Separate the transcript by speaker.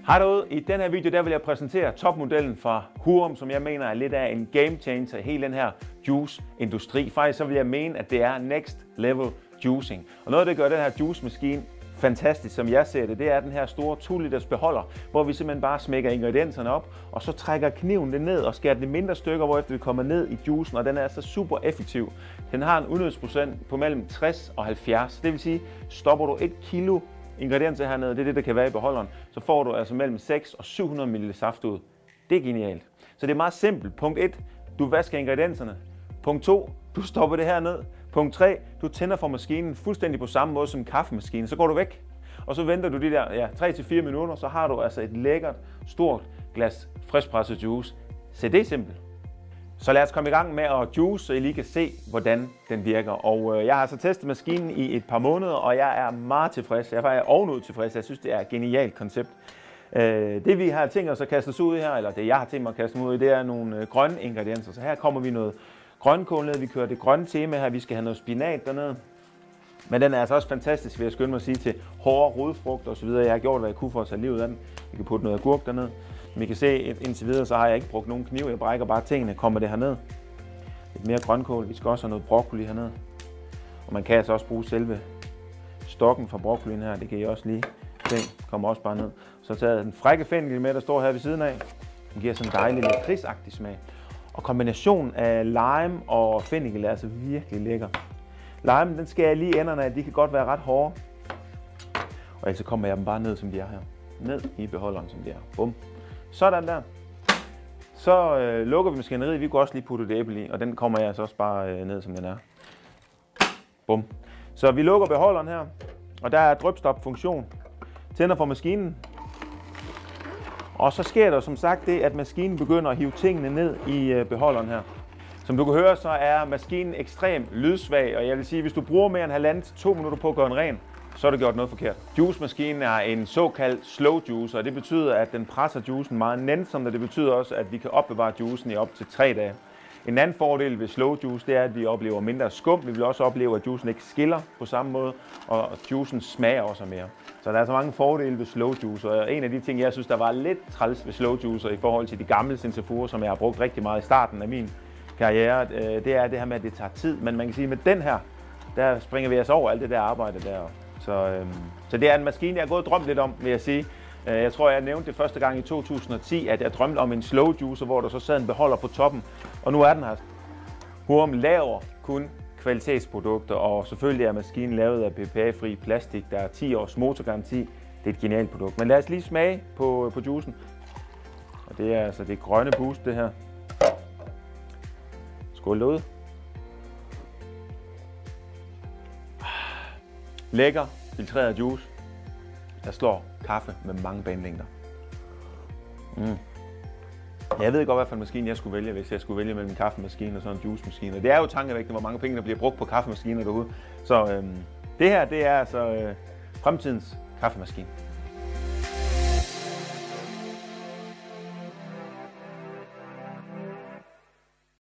Speaker 1: Hej derude. I den her video der vil jeg præsentere topmodellen fra Hurum, som jeg mener er lidt af en game changer i hele den her juice-industri. Faktisk så vil jeg mene, at det er next level juicing. Og noget, der gør den her juice-maskine fantastisk, som jeg ser det, det er den her store 2 liters beholder, hvor vi simpelthen bare smækker ingredienserne op, og så trækker kniven det ned og skærer det i mindre stykker, hvorefter vi kommer ned i juicen, og den er altså super effektiv. Den har en udnyttelsesprocent på mellem 60 og 70. Det vil sige, stopper du 1 kilo ingredienser hernede, det er det, der kan være i beholderen, så får du altså mellem 6 og 700 ml saft ud. Det er genialt. Så det er meget simpelt. Punkt 1, du vasker ingredienserne. Punkt 2, du stopper det her ned. Punkt 3, du tænder for maskinen fuldstændig på samme måde som en kaffemaskine. Så går du væk, og så venter du de der 3-4 minutter, så har du altså et lækkert, stort glas friskpresset juice. Så det er simpelt. Så lad os komme i gang med at juice, så I lige kan se, hvordan den virker. Og jeg har altså testet maskinen i et par måneder, og jeg er meget tilfreds. Jeg er faktisk ovenud tilfreds. Jeg synes, det er et genialt koncept. Det vi har tænkt os at kaste os ud i her, eller det jeg har tænkt mig at kaste mig ud i, det er nogle grønne ingredienser. Så her kommer vi noget grønkål ned. Vi kører det grønne tema her. Vi skal have noget spinat dernede. Men den er altså også fantastisk, vil jeg skynde mig at sige, til hårde rodfrugter osv. Jeg har gjort, hvad jeg kunne for at tage livet af den. Vi kan putte noget agurk dernede. Som I kan se indtil videre, så har jeg ikke brugt nogen kniv. Jeg brækker bare tingene, kommer det herned. Lidt mere grønkål. Vi skal også have noget broccoli herned. Og man kan altså også bruge selve stokken fra broccolien her. Det kan I også lige se. Kommer også bare ned. Så tager den frække fennikel med, der står her ved siden af. Den giver sådan en dejlig lakridsagtig smag. Og kombinationen af lime og fennikel er altså virkelig lækker. Lime, den skærer lige enderne af. De kan godt være ret hårde. Og ellers så kommer jeg dem bare ned, som de er her. Ned i beholderen, som de er. Bum. Sådan der. Så lukker vi maskineriet. Vi kunne også lige putte et æble i, og den kommer jeg altså også bare ned, som den er. Bum. Så vi lukker beholderen her, og der er drøbstop-funktion. Tænder for maskinen. Og så sker der som sagt det, at maskinen begynder at hive tingene ned i beholderen her. Som du kan høre, så er maskinen ekstremt lydsvag, og jeg vil sige, hvis du bruger mere end 1,5 til 2 minutter på at gøre den ren, så har du gjort noget forkert. Juicemaskinen er en såkaldt slow juicer, og det betyder, at den presser juicen meget nænsomt, og det betyder også, at vi kan opbevare juicen i op til 3 dage. En anden fordel ved slow juice, det er, at vi oplever mindre skum. Vi vil også opleve, at juicen ikke skiller på samme måde, og juicen smager også mere. Så der er så mange fordele ved slow juicer, og en af de ting, jeg synes, der var lidt træls ved slow juicer i forhold til de gamle centrifuger, som jeg har brugt rigtig meget i starten af min karriere, det er det her med, at det tager tid. Men man kan sige, at med den her, der springer vi altså over alt det der arbejde der. Så det er en maskine, jeg har gået og drømt lidt om, vil jeg sige. Jeg tror, jeg nævnte det første gang i 2010, at jeg drømte om en slow juicer, hvor der så sad en beholder på toppen. Og nu er den her. Hurum laver kun kvalitetsprodukter, og selvfølgelig er maskinen lavet af BPA-fri plastik. Der er 10 års motorgaranti. Det er et genialt produkt. Men lad os lige smage på juicen. Og det er altså det grønne boost, det her. Skål derude. Lækker, filtreret juice, der slår kaffe med mange banelængder. Jeg ved godt, hvad for en maskine jeg skulle vælge, hvis jeg skulle vælge mellem en kaffemaskine og sådan en juicemaskine. Og det er jo tankevækkende, hvor mange penge der bliver brugt på kaffemaskiner derude. Så det her, det er altså fremtidens kaffemaskine.